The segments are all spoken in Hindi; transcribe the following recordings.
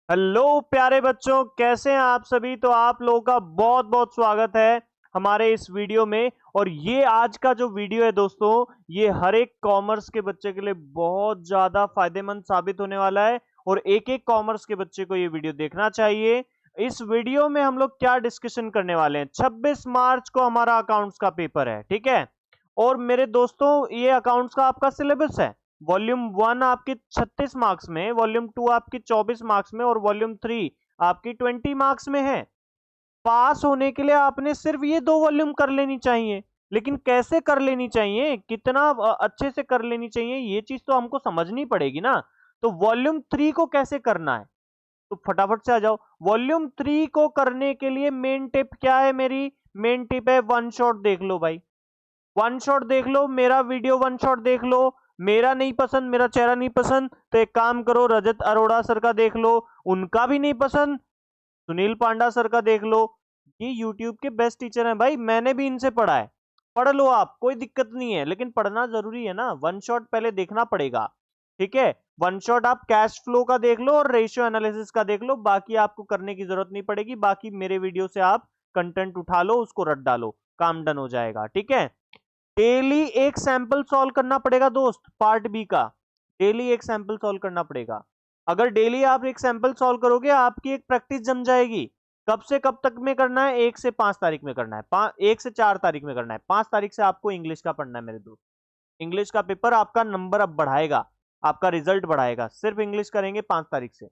हेलो प्यारे बच्चों, कैसे हैं आप सभी। तो आप लोगों का बहुत बहुत स्वागत है हमारे इस वीडियो में। और ये आज का जो वीडियो है दोस्तों, ये हर एक कॉमर्स के बच्चे के लिए बहुत ज्यादा फायदेमंद साबित होने वाला है। और एक एक कॉमर्स के बच्चे को ये वीडियो देखना चाहिए। इस वीडियो में हम लोग क्या डिस्कशन करने वाले हैं, 26 मार्च को हमारा अकाउंट्स का पेपर है, ठीक है। और मेरे दोस्तों, ये अकाउंट्स का आपका सिलेबस है। वॉल्यूम 1 आपकी 36 मार्क्स में, वॉल्यूम 2 आपकी 24 मार्क्स में और वॉल्यूम 3 आपकी 20 मार्क्स में है। पास होने के लिए आपने सिर्फ ये दो वॉल्यूम कर लेनी चाहिए। लेकिन कैसे कर लेनी चाहिए, कितना अच्छे से कर लेनी चाहिए, ये चीज तो हमको समझनी पड़ेगी ना। तो वॉल्यूम 3 को कैसे करना है, तो फटाफट से आ जाओ। वॉल्यूम 3 को करने के लिए मेन टिप क्या है, मेरी मेन टिप है वन शॉट देख लो भाई। वन शॉट देख लो, मेरा वीडियो वन शॉट देख लो। मेरा नहीं पसंद, मेरा चेहरा नहीं पसंद, तो एक काम करो, रजत अरोड़ा सर का देख लो। उनका भी नहीं पसंद, सुनील पांडा सर का देख लो। ये यूट्यूब के बेस्ट टीचर हैं भाई, मैंने भी इनसे पढ़ा है। पढ़ लो आप, कोई दिक्कत नहीं है, लेकिन पढ़ना जरूरी है ना। वन शॉट पहले देखना पड़ेगा, ठीक है। वन शॉट आप कैश फ्लो का देख लो और रेशियो एनालिसिस का देख लो, बाकी आपको करने की जरूरत नहीं पड़ेगी। बाकी मेरे वीडियो से आप कंटेंट उठा लो, उसको रट डालो, काम डन हो जाएगा, ठीक है। डेली एक सैंपल सॉल्व करना पड़ेगा दोस्त, पार्ट बी का। डेली एक सैंपल सॉल्व करना पड़ेगा। अगर डेली आप एक सैंपल सॉल्व करोगे, आपकी एक प्रैक्टिस जम जाएगी। कब से कब तक में करना है, 1 से 5 तारीख में करना है, 1 से 4 तारीख में करना है। 5 तारीख से आपको इंग्लिश का पढ़ना है मेरे दोस्त। इंग्लिश का पेपर आपका नंबर अब बढ़ाएगा, आपका रिजल्ट बढ़ाएगा। सिर्फ इंग्लिश करेंगे 5 तारीख से।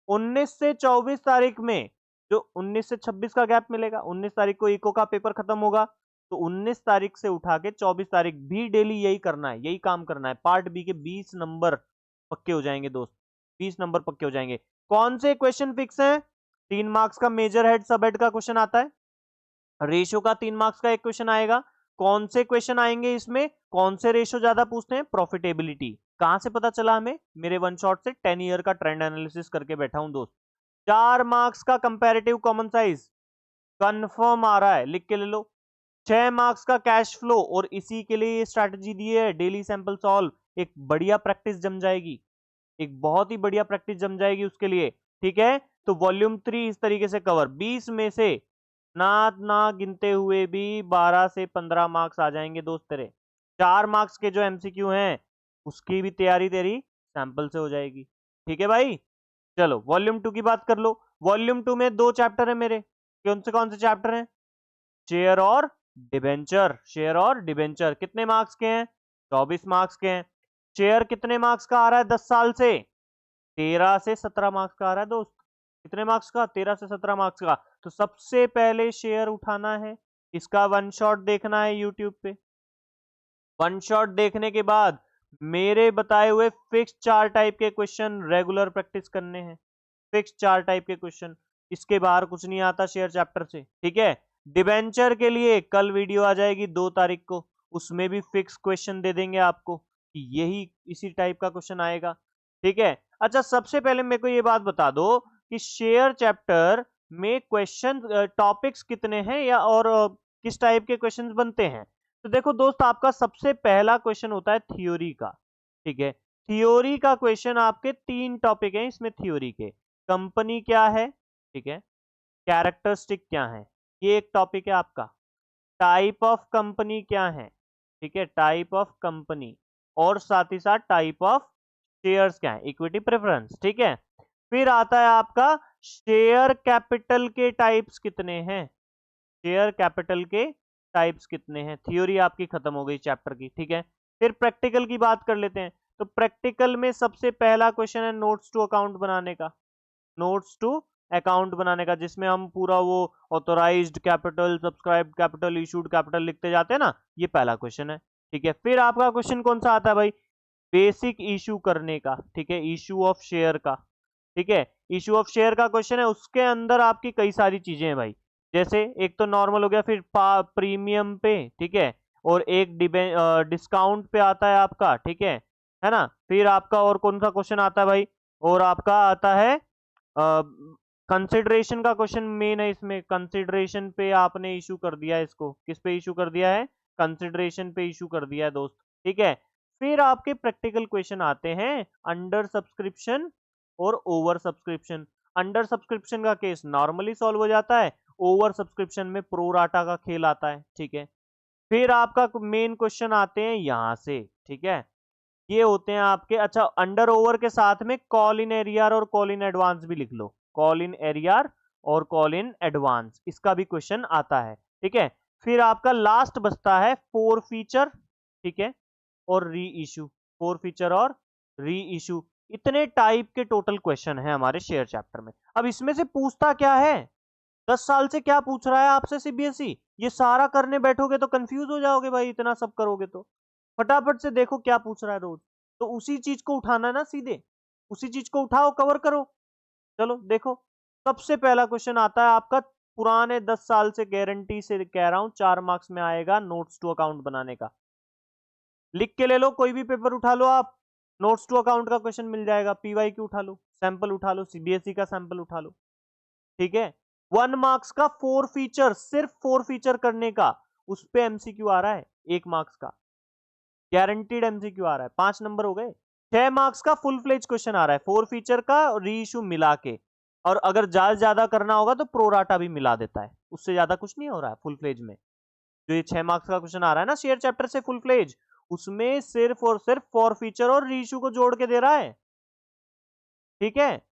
19 से 24 तारीख में, जो 19 से 26 का गैप मिलेगा, 19 तारीख को इको का पेपर खत्म होगा, तो 19 तारीख से उठा के 24 तारीख भी डेली यही करना है, यही काम करना है। पार्ट बी के 20 नंबर पक्के हो जाएंगे दोस्त, 20 नंबर पक्के हो जाएंगे। कौन से क्वेश्चन फिक्स हैं? 3 मार्क्स का मेजर हेड सब हेड का क्वेश्चन आता है। रेशो का 3 मार्क्स का एक क्वेश्चन आएगा। कौन से क्वेश्चन आएंगे इसमें, कौन से रेशो ज्यादा पूछते हैं? प्रॉफिटेबिलिटी। कहां से पता चला हमें? मेरे वन शॉट से 10 ईयर का ट्रेंड एनालिसिस करके बैठा हूं दोस्त। 4 मार्क्स का कंपैरेटिव कॉमन साइज कंफर्म आ रहा है, लिख के ले लो। 6 मार्क्स का कैश फ्लो, और इसी के लिए ये स्ट्रैटेजी दी है, डेली सैंपल सॉल्व। एक बढ़िया प्रैक्टिस जम जाएगी, एक बहुत ही बढ़िया प्रैक्टिस जम जाएगी उसके लिए, ठीक है। तो वॉल्यूम 3 इस तरीके से कवर, 20 में से ना ना गिनते हुए भी 12 से 15 मार्क्स आ जाएंगे दोस्त तेरे। 4 मार्क्स के जो एमसीक्यू हैं, उसकी भी तैयारी तेरी सैंपल से हो जाएगी, ठीक है भाई। चलो वॉल्यूम 2 की बात कर लो। वॉल्यूम 2 में 2 चैप्टर है मेरे। कौन से चैप्टर हैं? शेयर और डिबेंचर। शेयर और डिबेंचर कितने मार्क्स के हैं? 24 मार्क्स के हैं। शेयर कितने मार्क्स का आ रहा है 10 साल से? 13 से 17 मार्क्स का आ रहा है दोस्त। कितने मार्क्स का? 13 से 17 मार्क्स का। तो सबसे पहले शेयर उठाना है, इसका वन शॉट देखना है यूट्यूब पे। वन शॉट देखने के बाद मेरे बताए हुए फिक्स 4 टाइप के क्वेश्चन रेगुलर प्रैक्टिस करने हैं। फिक्स 4 टाइप के क्वेश्चन, इसके बाहर कुछ नहीं आता शेयर चैप्टर से, ठीक है। डिबेंचर के लिए कल वीडियो आ जाएगी 2 तारीख को, उसमें भी फिक्स क्वेश्चन दे देंगे आपको कि यही इसी टाइप का क्वेश्चन आएगा, ठीक है। अच्छा, सबसे पहले मेरे को ये बात बता दो कि शेयर चैप्टर में क्वेश्चन टॉपिक्स कितने हैं, या और किस टाइप के क्वेश्चंस बनते हैं। तो देखो दोस्त, आपका सबसे पहला क्वेश्चन होता है थ्योरी का, ठीक है। थ्योरी का क्वेश्चन, आपके 3 टॉपिक हैं इसमें थ्योरी के। कंपनी क्या है, ठीक है। कैरेक्टरिस्टिक क्या है, ये एक टॉपिक है आपका। टाइप ऑफ कंपनी क्या है, ठीक है, टाइप ऑफ कंपनी। और साथ ही साथ टाइप ऑफ शेयर्स क्या है, इक्विटी प्रेफरेंस, ठीक है। फिर आता है आपका शेयर कैपिटल के टाइप्स कितने हैं। शेयर कैपिटल के टाइप्स कितने हैं। थ्योरी आपकी खत्म हो गई चैप्टर की, ठीक है। फिर प्रैक्टिकल की बात कर लेते हैं। तो प्रैक्टिकल में सबसे पहला क्वेश्चन है नोट्स टू अकाउंट बनाने का। नोट्स टू अकाउंट बनाने का, जिसमें हम पूरा वो authorised capital, subscribed capital, issued capital लिखते जाते हैं ना, ये पहला क्वेश्चन है, ठीक है। फिर आपका क्वेश्चन कौन सा आता है भाई? बेसिक इशू करने का, ठीक है, इशू ऑफ शेयर का, ठीक है। इशू ऑफ शेयर का क्वेश्चन है, उसके अंदर आपकी कई सारी चीजें हैं भाई। जैसे एक तो नॉर्मल हो गया, फिर प्रीमियम पे, ठीक है। और एक डिस्काउंट पे आता है आपका, ठीक है ना। फिर आपका और कौन सा क्वेश्चन आता है भाई? और आपका आता है कंसिडरेशन का क्वेश्चन मेन है इसमें। कंसिडरेशन पे आपने इशू कर दिया है, इसको किस पे इशू कर दिया है? कंसिडरेशन पे इशू कर दिया है दोस्त, ठीक है। फिर आपके प्रैक्टिकल क्वेश्चन आते हैं अंडर सब्सक्रिप्शन और ओवर सब्सक्रिप्शन। अंडर सब्सक्रिप्शन का केस नॉर्मली सॉल्व हो जाता है, ओवर सब्सक्रिप्शन में प्रोराटा का खेल आता है, ठीक है। फिर आपका मेन क्वेश्चन आते हैं यहां से, ठीक है। ये होते हैं आपके, अच्छा अंडर ओवर के साथ में कॉल इन एरियर और कॉल इन एडवांस भी लिख लो, कॉल इन एरियर और कॉल इन एडवांस, इसका भी क्वेश्चन आता है, ठीक है। फिर आपका लास्ट बचता है फोर फीचर, ठीक है, और री इशू, फोर फीचर और री इशू। इतने टाइप के टोटल क्वेश्चन है हमारे शेयर चैप्टर में। अब इसमें से पूछता क्या है, 10 साल से क्या पूछ रहा है आपसे सीबीएसई, ये सारा करने बैठोगे तो कंफ्यूज हो जाओगे भाई, इतना सब करोगे तो। फटाफट से देखो क्या पूछ रहा है रोज, तो उसी चीज को उठाना ना, सीधे उसी चीज को उठाओ, कवर करो। चलो देखो, सबसे पहला क्वेश्चन आता है आपका, पुराने 10 साल से गारंटी से कह रहा हूं 4 मार्क्स में आएगा, नोट्स टू अकाउंट बनाने का। लिख के ले लो, कोई भी पेपर उठा लो आप, नोट्स टू अकाउंट का क्वेश्चन मिल जाएगा, पीवाई क्यू उठा लो, सैंपल उठा लो, सीबीएसई का सैंपल उठा लो, ठीक है। 1 मार्क्स का फोर फीचर, सिर्फ फोर फीचर करने का, उस पे एमसीक्यू आ रहा है 1 मार्क्स का, गारंटीड एमसीक्यू आ रहा है, 5 नंबर हो गए। 6 मार्क्स का फुल फ्लेज क्वेश्चन आ रहा है, फोर फीचर का री इशू मिला के, और अगर ज्यादा करना होगा तो प्रोराटा भी मिला देता है, उससे ज्यादा कुछ नहीं हो रहा है फुल फ्लेज में। जो ये 6 मार्क्स का क्वेश्चन आ रहा है ना शेयर चैप्टर से फुल फ्लेज, उसमें सिर्फ और सिर्फ फॉर फीचर और री इशू को जोड़ के दे रहा है, ठीक है।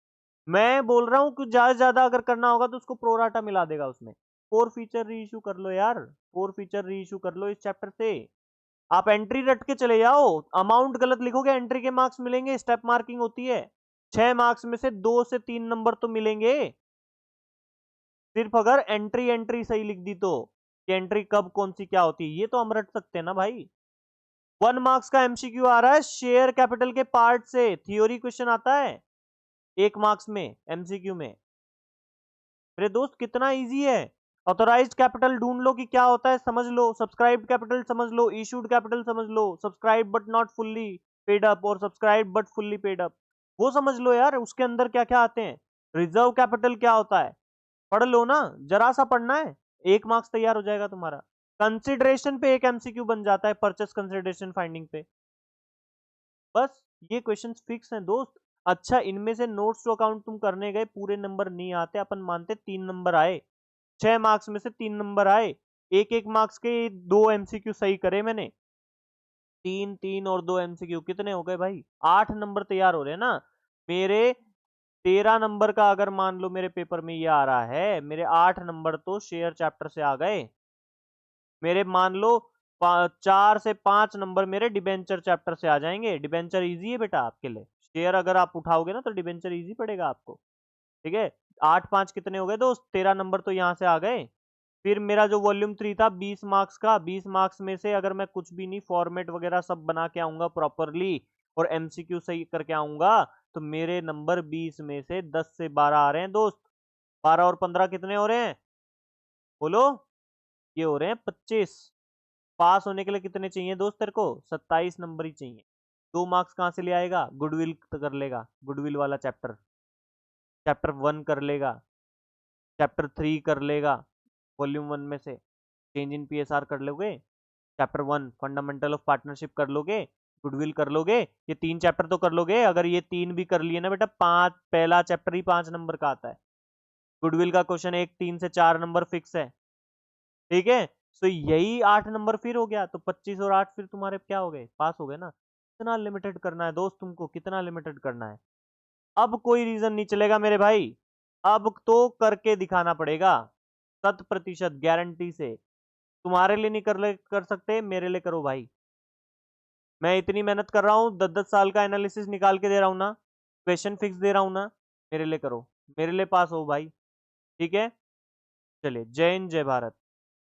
मैं बोल रहा हूं कि ज्यादा अगर करना होगा तो उसको प्रोराटा मिला देगा उसमें। फोर फीचर री इशू कर लो यार, फोर फीचर री इशू कर लो इस चैप्टर से। आप एंट्री रट के चले जाओ, अमाउंट गलत लिखोगे एंट्री के मार्क्स मिलेंगे, स्टेप मार्किंग होती है। 6 मार्क्स में से 2 से 3 नंबर तो मिलेंगे, सिर्फ अगर एंट्री एंट्री सही लिख दी तो, कि एंट्री कब कौन सी क्या होती है, ये तो हम रट सकते हैं ना भाई। 1 मार्क्स का एमसीक्यू आ रहा है शेयर कैपिटल के पार्ट से, थियोरी क्वेश्चन आता है 1 मार्क्स में एमसीक्यू में। मेरे दोस्त कितना इजी है। ऑथोराइज्ड कैपिटल ढूंढ लो कि क्या होता है, समझ लो। सब्सक्राइब्ड कैपिटल समझ लो, इशूड कैपिटल समझ लो, subscribe but not fully paid up और subscribe but fully paid up, वो समझ लो यार, उसके अंदर क्या क्या आते हैं। रिजर्व कैपिटल क्या होता है, पढ़ लो ना, जरा सा पढ़ना है, 1 मार्क्स तैयार हो जाएगा तुम्हारा। कंसिडरेशन पे एक एमसीक्यू बन जाता है, परचेस कंसिडरेशन फाइंडिंग पे। बस ये क्वेश्चंस फिक्स हैं दोस्त। अच्छा इनमें से नोट्स टू अकाउंट तुम करने गए, पूरे नंबर नहीं आते, अपन मानते 3 नंबर आए, 6 मार्क्स में से 3 नंबर आए, एक एक मार्क्स के 2 एमसीक्यू सही करे मैंने, 3 3 और 2 एमसीक्यू कितने हो गए भाई, 8 नंबर तैयार हो रहे हैं ना मेरे। 13 नंबर का अगर मान लो मेरे पेपर में ये आ रहा है, मेरे 8 नंबर तो शेयर चैप्टर से आ गए मेरे, मान लो 4 से 5 नंबर मेरे डिबेंचर चैप्टर से आ जाएंगे। डिबेंचर इजी है बेटा आपके लिए, शेयर अगर आप उठाओगे ना तो डिबेंचर इजी पड़ेगा आपको, ठीक है। 8 5 कितने हो गए दोस्त, 13 नंबर तो यहाँ से आ गए। फिर मेरा जो वॉल्यूम 3 था 20 मार्क्स का, 20 मार्क्स में से अगर मैं कुछ भी नहीं, फॉर्मेट वगैरह सब बना के आऊंगा प्रॉपरली और एमसीक्यू सही करके आऊंगा, तो मेरे नंबर 20 में से 10 से 12 आ रहे हैं दोस्त। 12 और 15 कितने हो रहे हैं, बोलो, ये हो रहे हैं 25। पास होने के लिए कितने चाहिए दोस्त तेरे को, 27 नंबर ही चाहिए। 2 मार्क्स कहाँ से ले आएगा, गुडविल कर लेगा, गुडविल वाला चैप्टर, चैप्टर 1 कर लेगा, चैप्टर 3 कर लेगा, वॉल्यूम 1 में से चेंज इन पीएसआर कर लोगे, चैप्टर 1 फंडामेंटल ऑफ पार्टनरशिप कर लोगे, गुडविल कर लोगे, ये 3 चैप्टर तो कर लोगे। अगर ये 3 भी कर लिए ना बेटा, 5 पहला चैप्टर ही 5 नंबर का आता है। गुडविल का क्वेश्चन 1 3 से 4 नंबर फिक्स है, ठीक है। तो यही 8 नंबर फिर हो गया, तो 25 और 8 फिर तुम्हारे क्या हो गए, पास हो गए ना। कितना लिमिटेड करना है दोस्त तुमको, कितना लिमिटेड करना है। अब कोई रीजन नहीं चलेगा मेरे भाई, अब तो करके दिखाना पड़ेगा, 100% गारंटी से। तुम्हारे लिए नहीं कर सकते, मेरे लिए करो भाई। मैं इतनी मेहनत कर रहा हूँ, 10 10 साल का एनालिसिस निकाल के दे रहा हूँ ना, क्वेश्चन फिक्स दे रहा हूँ ना, मेरे लिए करो, मेरे लिए पास हो भाई, ठीक है। चलिए, जय हिंद जय भारत।